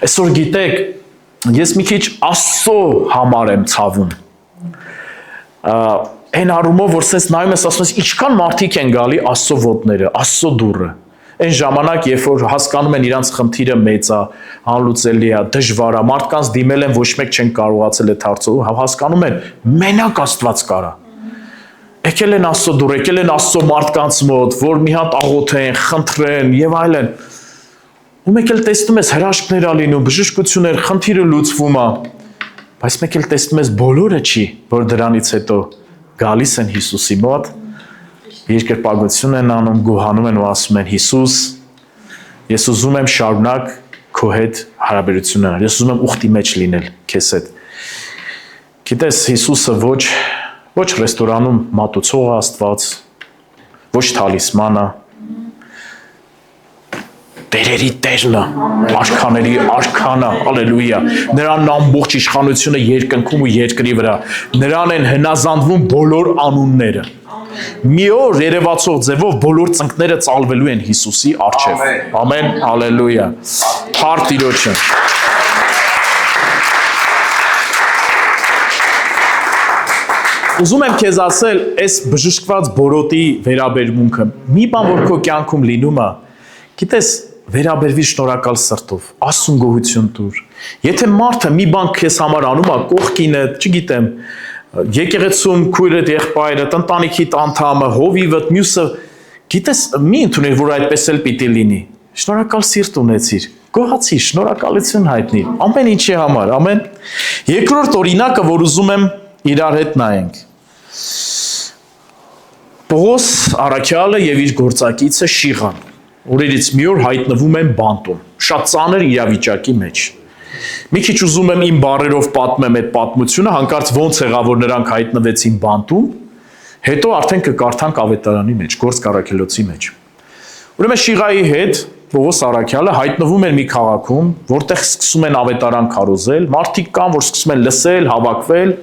Այսօր գիտեք, ես մի քիչ Աստծո համար եմ ցավում։ Այն առումով, որ սենց նայում ես, ասում ես, ինչքան մարդիկ են գալի Աստծո ոտները, Աստծո դուռը։ Այն ժամանակ, երբ որ հասկանում են իրանց խնդիրը մեծ է, անլուծելի է, դժվար է, մարդկանց դիմել են, ոչ մեկ չեն կարողացել այդ հարցը, հասկանում են, մենակ Աստված կարա։ Եկել են Աստծո դուռ, եկել են Աստծո մարդկանց մոտ, որ մի հատ աղոթեն, խնդրեն եւ այլն։ Ու մեկ էլ տեսնում ես հրաշքներ ա լինում, բժշկություններ, խնդիրը լուծվում է, բայց մեկ էլ տեսնում ես բոլորը չի, որ դրանից հետո գալիս են Հիսուսի մոտ, երկրպագություն են անում, գոհանում են ու ասում են. Հիսուս, Ես ուզում եմ շարունակ քո հետ հարաբերություն ունենալ։ Ես ուզում եմ ուխտի մեջ լինել քեզ հետ։ Գիտես, Հիսուսը ոչ ռեստորանում մատուցողը Աստված, ոչ թալիսմանը, Տերերի Տերն է, արքաների արքան է, հալելույա։ Նրան ամբողջ իշխանությունը երկնքում ու երկրի վրա։ Նրան են հնազանդվում բոլոր անունները։ Մի օր երևացող ձևով բոլոր ծնկները ծալվելու են Հիսուսի առջև։ Ամեն, հալելույա։ Փառք Տիրոջը։ Ուզում եմ քեզ ասել, այս բժշկված բորոտի վերաբերմունքը, մի բան որ քո կյանքում լինում է, գիտես, վերաբերվի շնորհակալ սրտով, Աստծուն գոհություն տուր։ Եթե մարդը մի բան քեզ համար անում է, կողքինը, չգիտեմ, եկեղեցում քույրդ, եղբայրդ, ընտանիքիդ անդամը, հովիվդ, մյուսը, գիտես, մի ընդունիր, որ այդպես էլ պիտի լինի։ Շնորհակալ սիրտ ունեցիր, գոհացիր, շնորհակալություն հայտնիր, ամեն ինչի համար, ամեն։ Երկրորդ օրինակը, որ ուզում եմ իրար հետ նայենք։ Պողոս առաքյալը եւ իր գործակիցը Շիղան, օրերից մի օր հայտնվում են բանտում, շատ ծանր իրավիճակի մեջ։ Մի քիչ ուզում եմ իմ բառերով պատմեմ այդ պատմությունը, հանկարծ ոնց եղավ, որ նրանք հայտնվեցին բանտում, հետո արդեն կկարդանք ավետարանի մեջ, Գործք առաքելոցի մեջ։ Ուրեմն Շիղայի հետ Պողոս առաքյալը հայտնվում են մի քաղաքում, որտեղ սկսում են ավետարան քարոզել, մարդիկ կան, որ սկսում են լսել, հավաքվել։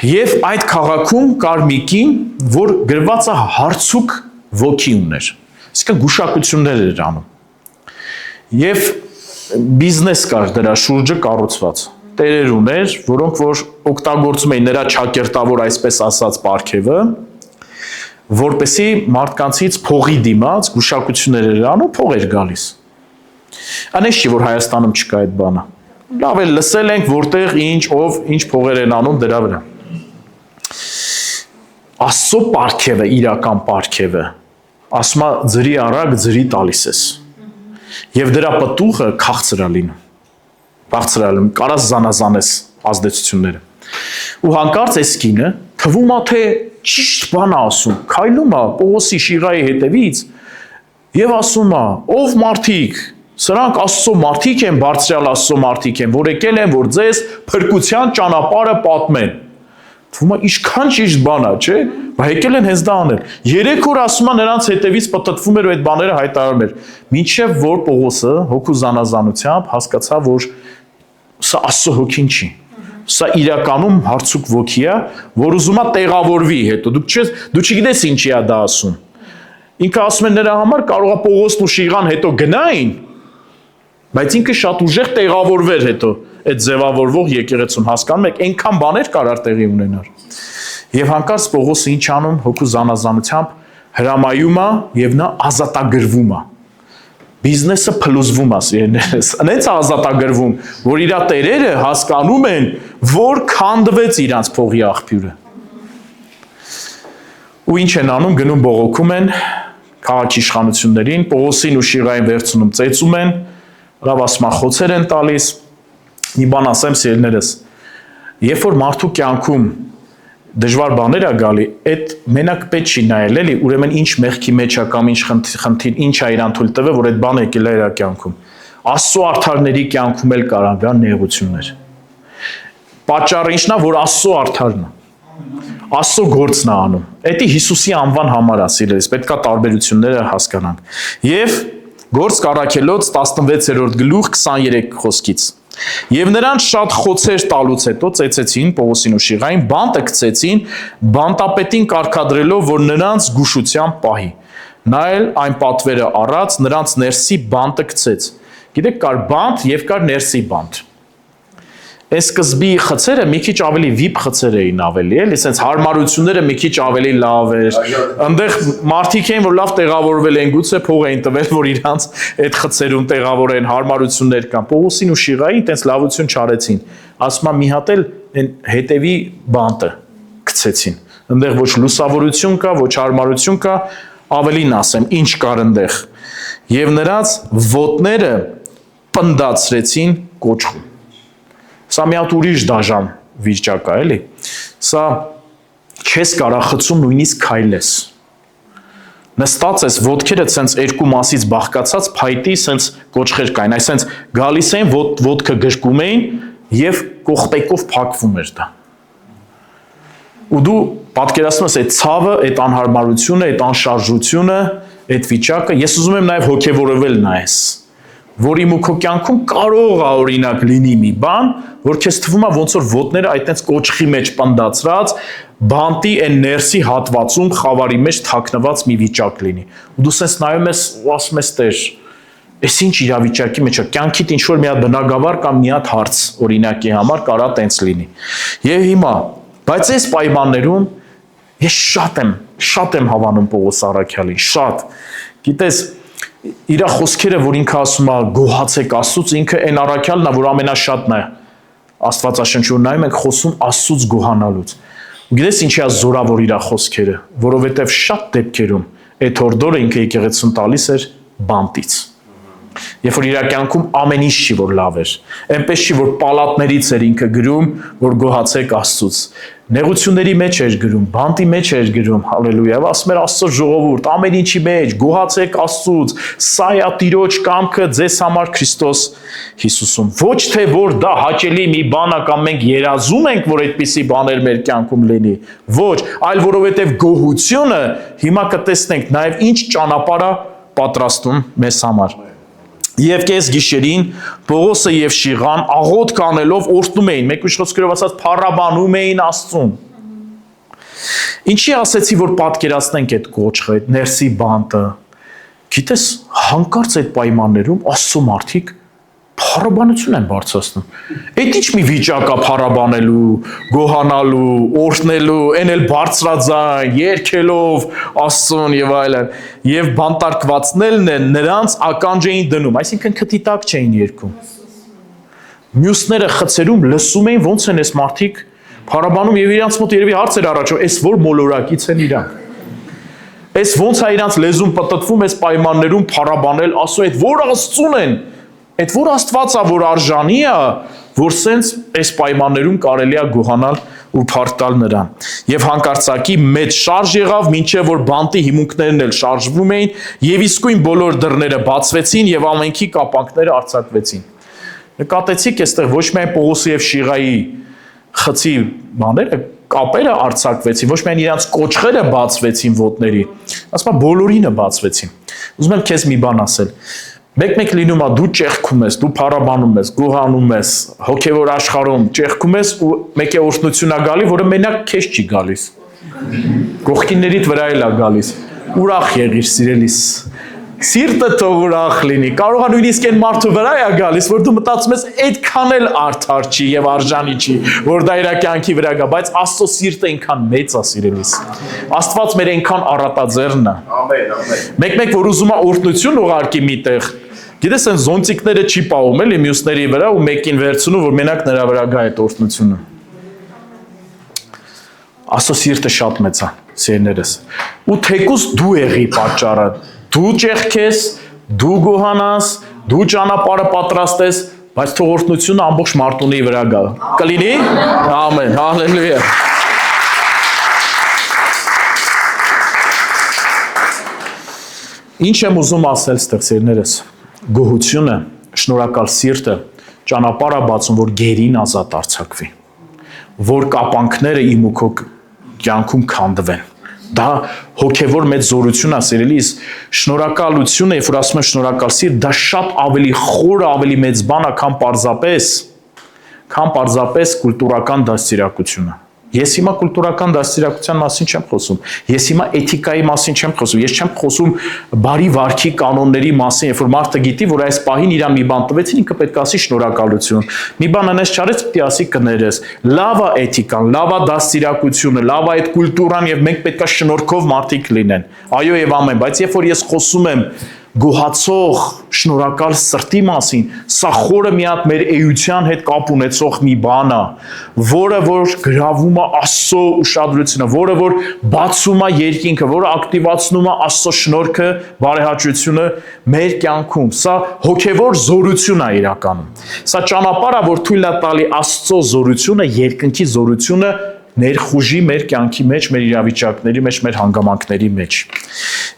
Եվ այդ քաղաքում կար մի կին, որ գրված է հարցուկ ոգի ուներ, այսինքն գուշակություններ էր անում։ Եվ բիզնես կար դրա շուրջը կառուցված։ Տերեր ուներ, որոնք որ օգտագործում էին նրա ճակերտավոր, այսպես ասած, պարգևը, որպեսզի մարդկանցից փողի դիմաց գուշակություններ էր անում, փող էր գալիս։ Անես չի, որ Հայաստանում չկա այդ բանը։ Լավ է, լսել ենք, որտեղ ինչ, ով, ինչ փողեր են անում դրա վրա։ Աստծո պարգևը, իրական պարգևը, ասում է ձրի առակ ձրի տալիս ես։ Եվ դրա պտուղը քաղցր է լինում։ Քաղցր է լինում, կարաս զանազանես ազդեցությունները։ Ու հանկարծ այս կինը թվում է թե ճիշտ բան է ասում, քայլում է Պողոսի Շիղայի հետևից եւ ասում է. «Ով մարդիկ, սրանք Աստծո մարդիկ են, բարձրյալ Աստծո մարդիկ են, որ եկել են, որ ձեզ փրկության ճանապարհը պատմեն»։ Թվում է ինչքան ճիշտ բան է, չէ՞, բայց եկել են հենց դա անել։ 3 օր ասում է նրանց հետևից պտտվում էր ու այդ բաները հայտարարում էր։ Մինչև որ Պողոսը հոգու զանազանությամբ հասկացավ, որ սա Աստծո հոգին չի։ Սա իրականում հարցուկ ոգի է, որ ուզում է տեղավորվի հետո։ Դու չգիտես ինչի է դա ասում։ Ինքը ասում է նրա համար կարող է Պողոսն ու Շիղան հետո գնային, բայց ինքը շատ ուժեղ տեղավորվեր հետո այդ ձևավորվող եկեղեցուն, հասկանում եք, այնքան բաներ կարար տեղի ունենար։ Եվ հանկարծ Պողոսը ինչ անում, հոգու զանազանությամբ հրամայում է եւ նա ազատագրվում է։ Բիզնեսը փլուզվում է, սիրելիներս, այնց ազատագրվում, որ իր տերերը հասկանում են, որ քանդվեց իրանց փողի աղբյուրը։ Ու ինչ են անում, գնում բողոքում են քաղաքի իշխանություններին, Պողոսին ու Շիղային վերցնում, ծեծում են, լավ ասում են խոցեր են տալիս։ Մի բան ասեմ, սիրելիներս, երբ որ մարդու կյանքում դժվար բաներ է գալի, այդ մենակ պետք չի նայել, էլի, ուրեմն ինչ մեղքի մեջ է կամ ինչ խնդիր, ինչ է իրան թույլ տվել, որ այդ բանը եկել է իր կյանքում։ Աստծո արդարների կյանքում էլ կարող գան նեղություններ։ Պատճառը ինչն է, որ Աստծո արդարն է։ Աստծո գործն է անում։ Դա Հիսուսի անվան համար է, սիրելիս, պետք է տարբերությունները հասկանանք։ Եվ Գործք առաքելոց 16-րդ գլուխ 23 խոսքից։ Եվ նրանց շատ խոցեր տալուց հետո ծեծեցին Պողոսին ու Շիղային, բանտը գցեցին, բանտապետին կարգադրելով, որ նրանց զգուշությամբ պահի։ Նա էլ այն պատվերը առած, նրանց ներսի բանտը գցեց։ Գիտեք, կար բանտ եւ կար ներսի բանտ։ Այս սկզբի խցերը մի քիչ ավելի վիպ խցեր էին ավելի, էլի, sense հարմարությունները մի քիչ ավելի լավ էր։ Այնտեղ մարդիկ էին, որ լավ տեղավորվել են, գուցե փող էին տվել, որ իրանց այդ խցերում տեղավորեն, հարմարություններ կան։ Պողոսին ու Շիղային տենց լավություն չարեցին։ Ասում եմ մի հատ էլ այն հետևի բանտը գցեցին։ Այնտեղ ոչ լուսավորություն կա, ոչ հարմարություն կա, ավելին ասեմ, ինչ կար այնտեղ։ Եվ նրանց ոտները պնդացրեցին կոճղում։ Սա մի հատ ուրիշ դաժան վիճակ է, էլի։ Սա չես կարա խցում նույնիսկ քայլես։ նստած ես, ոտքերը սենց երկու մասից բաղկացած փայտի սենց կոճղեր կային, այսենց գալիս էին, ոտքը գրկում էին եւ կողպեկով փակվում էր դա։ Ու դու պատկերացնում ես այդ ցավը, այդ անհարմարությունը, այդ անշարժությունը, այդ վիճակը, ես ուզում եմ նաեւ հոգեվորվել նայես, որ իմ ու քո կյանքում կարող է օրինակ լինի մի բան, որ քեզ թվում է ոնց որ ոտները այդտենց կոճղի մեջ պնդացրած, բանտի այն ներսի հատվածում խավարի մեջ թաքնված մի վիճակ լինի։ Ու դու սենց նայում ես ու ասում ես Տեր, այս ինչ իրավիճակի մեջ է, կյանքիդ ինչ որ մի հատ բնագավառ կամ մի հատ հարց օրինակի համար կարա տենց լինի։ Եվ հիմա, բայց այս պայմաններում ես շատ եմ հավանում Պողոս առաքյալին, շատ։ Գիտես, իր խոսքերը, որ ինքը ասում է գոհացեք Աստծուց, ինքը այն առաքյալն է, որ ամենաշատն է Աստվածաշնչում նայում ենք խոսում Աստծուց գոհանալուց։ Գիտես ինչի է զորավոր իր խոսքերը, որովհետև շատ դեպքերում այդ հորդորը ինքը եկեղեցուն տալիս էր բանտից։ Երբ որ իր կյանքում ամեն ինչ չի որ լավ էր, այնպես չի որ պալատներից էր ինքը գրում, որ գոհացեք Աստծուց։ Նեղությունների մեջ էր գրում, բանտի մեջ էր գրում, հալելույա, եւ ասում էր Աստծո ժողովուրդ, ամեն ինչի մեջ գոհացեք Աստծուց, սա է Տիրոջ կամքը ձեզ համար Քրիստոս Հիսուսում։ Ոչ թե որ դա հաճելի մի բան է կամ մենք երազում ենք, որ այդպիսի բաներ մեր կյանքում լինի, ոչ, այլ որովհետեւ գոհությունը հիմա կտեսնենք նաեւ ինչ ճանապարհ է պատրաստում մեզ համար։ Եվ կես գիշերին Պողոսը եւ Շիղան աղոթք անելով օրհնում էին, մեկ ուրիշ խոսքերով ասած փառաբանում էին Աստծուն։ Ինչի ասեցի, որ պատկերացնենք այդ կոճղը, այդ ներսի բանտը։ Գիտես, հանկարծ այդ պայմաններում Աստծո մարդիկ փառաբանություն են բարձրացնում։ Այդ ինչ մի վիճակ է փառաբանելու, գոհանալու, օրհնելու, այն էլ բարձրաձայն, երգելով Աստծուն եւ այլն, եւ բանտարկվածներն են նրանց ականջ էին դնում, այսինքն քթի տակ չէին երգում։ Մյուսները խցերում լսում էին ոնց են այս մարդիկ փառաբանում եւ իրանց մոտ երևի հարց էր առաջում, այս որ մոլորակից են իրանք։ Այս ոնց է իրանց լեզուն պտտվում այս պայմաններում փառաբանել, ասում այդ որ Աստծուն են։ Այդ որ Աստվածա, որ արժանի է, որ սենց այս պայմաններում կարելի է գոհանալ ու փառք տալ նրան։ Եվ հանկարծակի մեծ շարժ եղավ, մինչև որ բանտի հիմունքներն էլ շարժվում էին, եւ իսկույն բոլոր դռները բացվեցին եւ ամենքի կապանքները արձակվեցին։ Նկատեցիք այստեղ ոչ միայն Պողոսի եւ Շիղայի խցի բաները, կապերը արձակվեցին, ոչ միայն իրանց կոճղերը բացվեցին ոտների, ասում եմ բոլորինը բացվեցին։ Ուզում եմ քեզ մի բան ասել։ Մեկ-մեկ լինում է դու ճեղքում ես, դու փառաբանում ես, գոհանում ես, հոգևոր աշխարհում ճեղքում ես ու մեկ է օրհնություն է գալի, որը մենակ քեզ չի գալիս։ Կողքիններիդ վրա էլ է գալիս։ Ուրախ եղիր, սիրելիս։ Սիրտը թող ուրախ լինի։ Կարող է նույնիսկ այն մարդու վրա է գալիս, որ դու մտածում ես այդքան էլ արդար չի եւ արժանի չի, որ դա իր կյանքի վրա գա, բայց Աստծո սիրտը այնքան մեծ է, սիրելիս։ Աստված մեր այնքան առատաձեռն է։ Ամեն, ամեն։ Մեկ-մեկ որ ուզում է օրհնություն ուղարկի միտեղ, գիտես այն զոնտիկները չի պահում էլի մյուսների վրա ու մեկին վերցնում, որ մենակ նրա վրա գա այդ օրհնությունը։ Աստծո սիրտը շատ մեծ է, սիրելիներս։ Ու թեկուզ դու եղի պատճառը, դու ճեղքես, դու գոհանաս, դու ճանապարհը պատրաստես, բայց թող օրհնությունը ամբողջ մարդունի վրա գա։ Կլինի։ Ամեն, հալելույա։ Ինչ եմ ուզում ասել ստեղ սիրելիներս, գոհությունը, շնորհակալ սիրտը ճանապարհ է բացում, որ գերին ազատ արձակվի, որ կապանքները իմ ու քո կյանքում քանդվեն։ Դա հոգևոր մեծ զորություն է, սիրելիս, շնորհակալությունը, երբ որ ասում եմ շնորհակալ սիրտ, դա շատ ավելի խորը, ավելի մեծ բան է, քան պարզապես կուլտուրական դաստիարակությունը։ Ես հիմա կուլտուրական դաստիարակության մասին չեմ խոսում, ես հիմա էթիկայի մասին չեմ խոսում, ես չեմ խոսում բարի վարքի կանոնների մասին, երբ որ մարդը գիտի, որ այս պահին իրան մի բան տվեցին, ինքը պետք է ասի շնորհակալություն։ Մի բան անես չարեց, պետք է ասի կներես։ Լավ է էթիկան, լավ է դաստիարակությունը, լավ է այդ կուլտուրան եւ մենք պետք է շնորհքով մարդիկ լինեն։ Այո եւ ամեն, բայց երբ որ ես խոսում եմ գոհացող, շնորհակալ սրտի մասին, սա խորը մի հատ մեր էության հետ կապ ունեցող մի բան է, որը որ գրավում է Աստծո ուշադրությունը, որը որ բացում է երկինքը, որը ակտիվացնում է Աստծո շնորհքը, բարեհաճությունը մեր կյանքում։ Սա հոգևոր զորություն է իրականում։ Սա ճանապարհ է, որ թույլ է տալի Աստծո զորությունը, երկնքի զորությունը ներխուժի մեր կյանքի մեջ, մեր իրավիճակների մեջ, մեր հանգամանքների մեջ։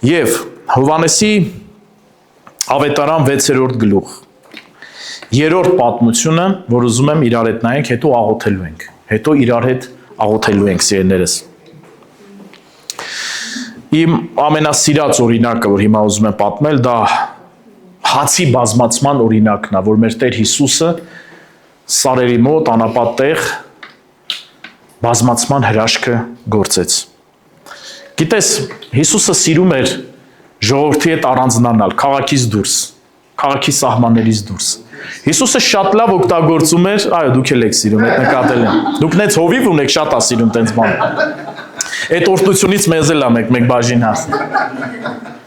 Եվ Հովհաննեսի ավետարան 6-րդ գլուխ 3-րդ պատմությունը, որ ուզում եմ իրար հետ նայենք, հետո աղոթելու ենք։ Հետո իրար հետ աղոթելու ենք, սիրելիներս։ Իմ ամենասիրած օրինակը, որ հիմա ուզում եմ պատմել, դա հացի բազմացման օրինակն է, որ մեր Տեր Հիսուսը սարերի մոտ անապատ տեղ բազմացման հրաշքը գործեց։ Գիտես, Հիսուսը սիրում էր ժողովրդի հետ առանձնանալ, քաղաքից դուրս, քաղաքի սահմաններից դուրս։ Հիսուսը շատ լավ օգտագործում էր, այո, դուք էլ եք սիրում, այդ նկատել եմ։ Դուք նենց հովիվ ունեք, շատ ա սիրում տենց բան։ Այդ օրհնությունից մեզ էլ ա մեկ բաժին հասնի։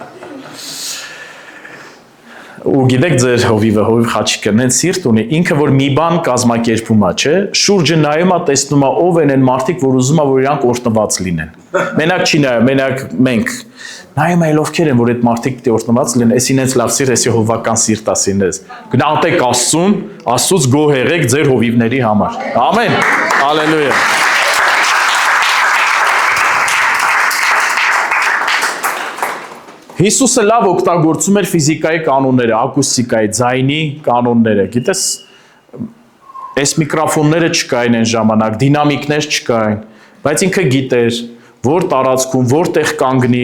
Ու գիտեք ձեր հովիվ խաչիկը նենց սիրտ ունի, ինքը որ մի բան կազմակերպում է, չէ, շուրջը նայում է, տեսնում է ով են այն մարդիկ, որ ուզում է, որ իրանք օրհնված լինեն։ Մենակ չի նայում, մենակ մենք։ Նայում է ովքեր են, որ այդ մարդիկ պիտի օրհնված լինեն, էսին հենց լավ սիրտ, էսի հովվական սիրտ է սիրնես։ Գնացեք Աստծուն, Աստծուց գոհ եղեք ձեր հովիվների համար։ Ամեն։ Հալելույա։ Հիսուսը լավ օգտագործում էր ֆիզիկայի կանոնները, ակուստիկայի, ձայնի կանոնները։ Գիտես, այս միկրոֆոնները չկային այն ժամանակ, դինամիկներ չկային, բայց ինքը գիտեր, որ տարածքում, որտեղ կանգնի,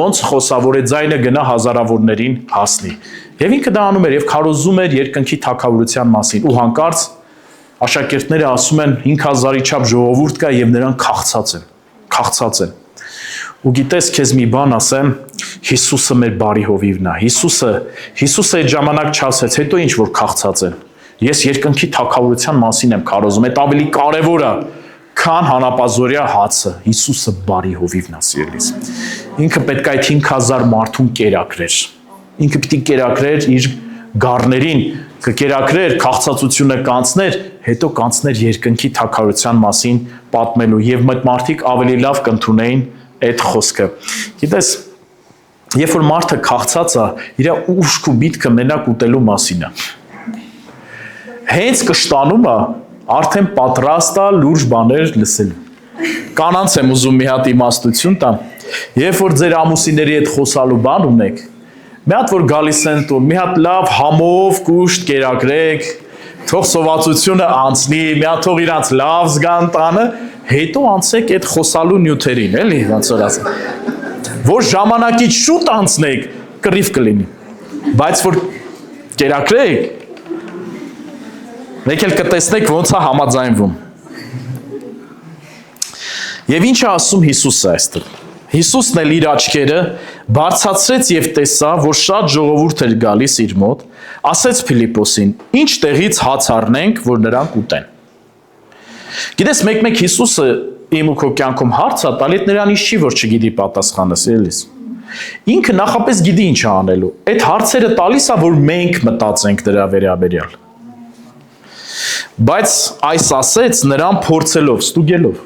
ոնց խոսա, որ այդ ձայնը գնա հազարավորներին հասնի։ Եվ ինքը դա անում էր եւ քարոզում էր երկնքի թագավորության մասին։ Ու հանկարծ աշակերտները ասում են 5000-ի չափ ժողովուրդ կա եւ նրանք քաղցած են։ Ու գիտես, քեզ մի բան ասեմ, Հիսուսը մեր բարի հովիվն է։ Հիսուսը այդ ժամանակ չասեց, հետո ինչ որ քաղցած են։ Ես երկնքի թագավորության մասին եմ քարոզում, այդ ավելի կարևոր է, քան հանապազորյա հացը։ Հիսուսը բարի հովիվն է, սիրելիս։ Ինքը պետք է այդ 5000 մարդուն կերակրեր։ Ինքը պիտի կերակրեր իր գառներին, կերակրեր, քաղցածությունը կանցներ, հետո կանցներ երկնքի թագավորության մասին պատմելու եւ այդ մարդիկ ավելի լավ կընդունեին այդ խոսքը։ Գիտես, երբ որ մարդը քաղցած է, իր ուշք ու միտքը մենակ ուտելու մասին է։ Հենց կշտանում է, արդեն պատրաստ է լուրջ բաներ լսելու։ Կանանց եմ ուզում մի հատ իմաստություն տամ, երբ որ ձեր ամուսինների հետ խոսալու բան ունեք, մի հատ որ գալիս են տուն, մի հատ լավ համով կուշտ կերակրեք, թող սովածությունը անցնի, մի հատ թող իրանց լավ զգան տանը, հետո անցեք այդ խոսալու նյութերին, էլի, ոնց որ ասեմ։ Որ ժամանակից շուտ անցնեք, կռիվ կլինի։ Բայց որ կերակրեք, մեկ էլ կտեսնեք ոնց է համաձայնվում։ Եվ ինչ է ասում Հիսուսը այստեղ։ Հիսուսն էլ իր աչքերը բարձրացրեց եւ տեսավ, որ շատ ժողովուրդ էր գալիս իր մոտ, ասեց Փիլիպոսին. «Ինչ տեղից հաց առնենք, որ նրանք ուտեն»։ Գիտես, մեկ-մեկ Հիսուսը իմ ու քո կյանքում հարց է տալի, նրանից չի, որ չգիտի պատասխանը, սիրելիս։ Ինքը նախապես գիտի ինչ է անելու։ Այդ հարցերը տալիս է, որ մենք մտածենք դրա վերաբերյալ։ Բայց այս ասեց նրան փորձելով, ստուգելով,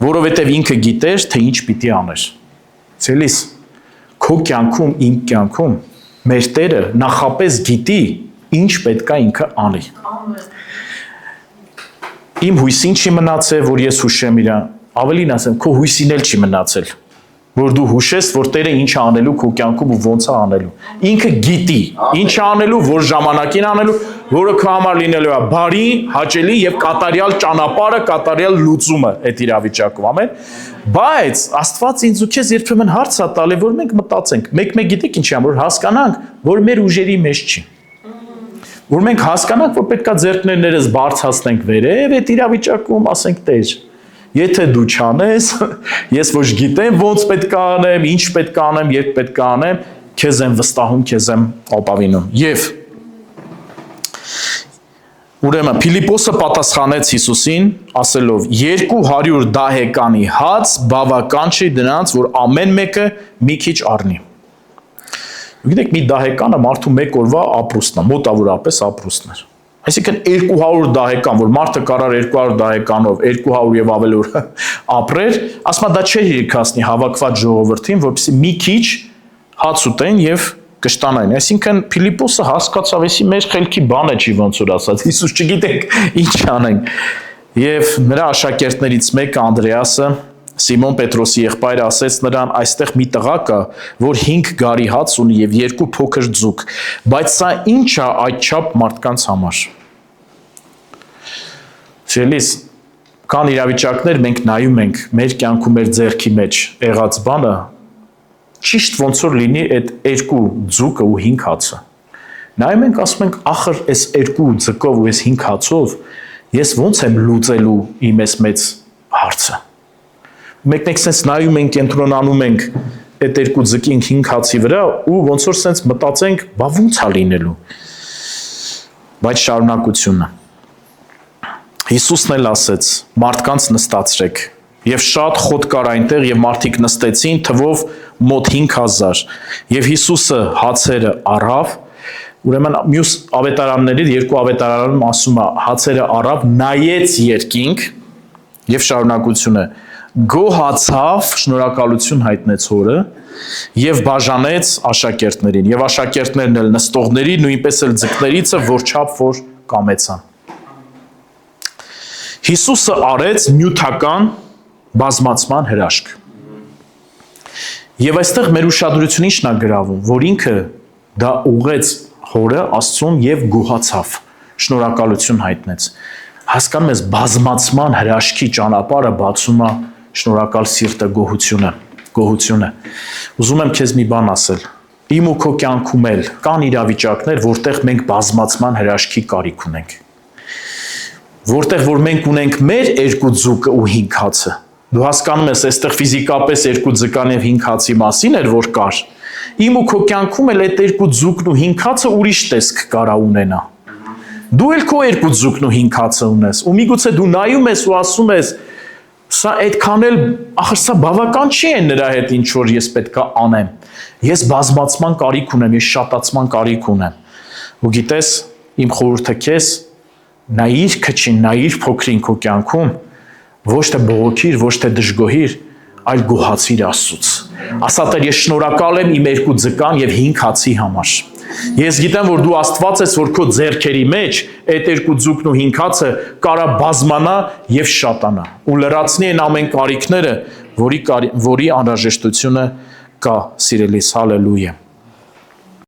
որովհետև ինքը գիտեր, թե ինչ պիտի աներ։ Սիրելիս, քո կյանքում, իմ կյանքում մեր Տերը նախապես գիտի, ինչ պետք է ինքը անի։ Իմ հույսին չի մնացել, որ ես հուշեմ իրան, ավելին ասեմ, քո հույսին էլ չի մնացել, որ դու հուշես, որ Տերը ինչ է անելու քո կյանքում ու ոնց է անելու։ Ինքը գիտի, ինչ է անելու, որ ժամանակին անելու, որը քո համար լինելու է բարի, հաճելի եւ կատարյալ ճանապարհը, կատարյալ լուծումը այդ իրավիճակում, ամեն։ Բայց Աստված ինձ ու քեզ երբեմն հարց է տալի, որ մենք մտածենք, մեկ-մեկ գիտեք ինչի, որ հասկանանք, որ մեր ուժերի մեջ չի։ Որ մենք հասկանանք, որ պետքա ձեռքներներս բարձրացնենք վերև, այդ իրավիճակում ասենք Տեր, եթե դու չանես, ես ոչ գիտեմ ոնց պետք է անեմ, ինչ պետք է անեմ, երբ պետք է անեմ, քեզ եմ վստահում, քեզ եմ ապավինում։ Եվ ուրեմն Փիլիպոսը պատասխանեց Հիսուսին, ասելով. 200 դահեկանի հաց բավական չի դրանց, որ ամեն մեկը մի քիչ առնի։ Գիտեք, մի դահեկանը մարդու մեկ օրվա ապրուստն է, մոտավորապես ապրուստն էր։ Այսինքն 200 դահեկան, որ մարդը կարար 200 դահեկանով 200 եւ ավելի օր ապրեր, ասма դա չէ հիրքասնի հավաքված ժողովրդին, որպեսզի մի քիչ հաց ուտեն եւ կշտանային։ Այսինքն Փիլիպոսը հասկացավ, էսի մեր խելքի բանը չի ոնց որ ասած, Հիսուս չգիտենք ինչ անենք։ Եվ նրա աշակերտներից մեկը Անդրեասը, Սիմոն Պետրոսի եղբայրը, ասեց նրան. այստեղ մի տղա կա, որ 5 գարի հաց ունի եւ 2 փոքր ձուկ, բայց սա ի՞նչ է այդչափ մարդկանց համար։ Սիրելիս, կան իրավիճակներ, մենք նայում ենք մեր կյանքում, մեր ձեռքի մեջ եղած բանը, ճիշտ ոնց որ լինի այդ 2 ձուկը ու 5 հացը։ Նայում ենք, ասում ենք, ախր այս 2 ձկով ու այս 5 հացով ես ոնց եմ լուծելու իմ այս մեծ հարցը։ Մեկնեք sense նայում ենք, կենտրոնանում ենք այդ 2 ձկին 5 հացի վրա ու ոնց որ sense մտածենք, բա ոնց է լինելու։ Բայց շարունակությունը։ Հիսուսն էլ ասեց. մարդկանց նստացրեք։ Եվ շատ խոտ կար այնտեղ եւ մարդիկ նստեցին թվով մոտ 5000 եւ Հիսուսը հացերը առավ, ուրեմն մյուս ավետարաններից 2 ավետարանում ասում է հացերը առավ, նայեց երկինք եւ շարունակությունը գոհացավ, շնորհակալություն հայտնեց Հորը եւ բաժանեց աշակերտներին եւ աշակերտներն էլ նստողների, նույնպես էլ ձկներիցը որչափ որ կամեցան։ Հիսուսը արեց նյութական բազմացման հրաշք։ Եվ այստեղ մեր ուշադրությունը ի՞նչն է գրավում, որ ինքը դա ուղեց Հորը Աստծուն եւ գոհացավ, շնորհակալություն հայտնեց։ Հասկանում ես, բազմացման հրաշքի ճանապարհը բացում է շնորհակալ սիրտը, գոհությունը։ Ուզում եմ քեզ մի բան ասել։ Իմ ու քո կյանքում էլ կան իրավիճակներ, որտեղ մենք բազմացման հրաշքի կարիք ունենք։ Որտեղ որ մենք ունենք մեր 2 ձուկը ու 5 հացը։ Դու հասկանում ես, այստեղ ֆիզիկապես 2 ձկան եւ 5 հացի մասին էր, որ կար։ Իմ ու քո կյանքում էլ այդ 2 ձուկն ու 5 հացը ուրիշ տեսք կարա ունենա։ Դու էլ քո 2 ձուկն ու 5 հացը ունես, ու միգուցե դու նայում ես ու ասում ես, սա այդքան էլ, ախր սա բավական չի է նրա հետ, ինչ որ ես պետքա անեմ։ Ես բազմացման կարիք ունեմ, ես շատացման կարիք ունեմ։ Ու գիտես, իմ խորհուրդը քեզ նայիր քչին, նայիր փոքրին քո կյանքում, ոչ թե բողոքիր, ոչ թե դժգոհիր, այլ գոհացիր Աստծուց։ Ասա Տեր, ես շնորհակալ եմ իմ 2 ձկան եւ 5 հացի համար։ Ես գիտեմ, որ դու Աստված ես, որ քո ձեռքերի մեջ այդ 2 ձուկն ու 5 հացը կարա բազմանա եւ շատանա ու լրացնի այն ամեն կարիքները, որի անհրաժեշտությունը կա, սիրելիս, հալելույա։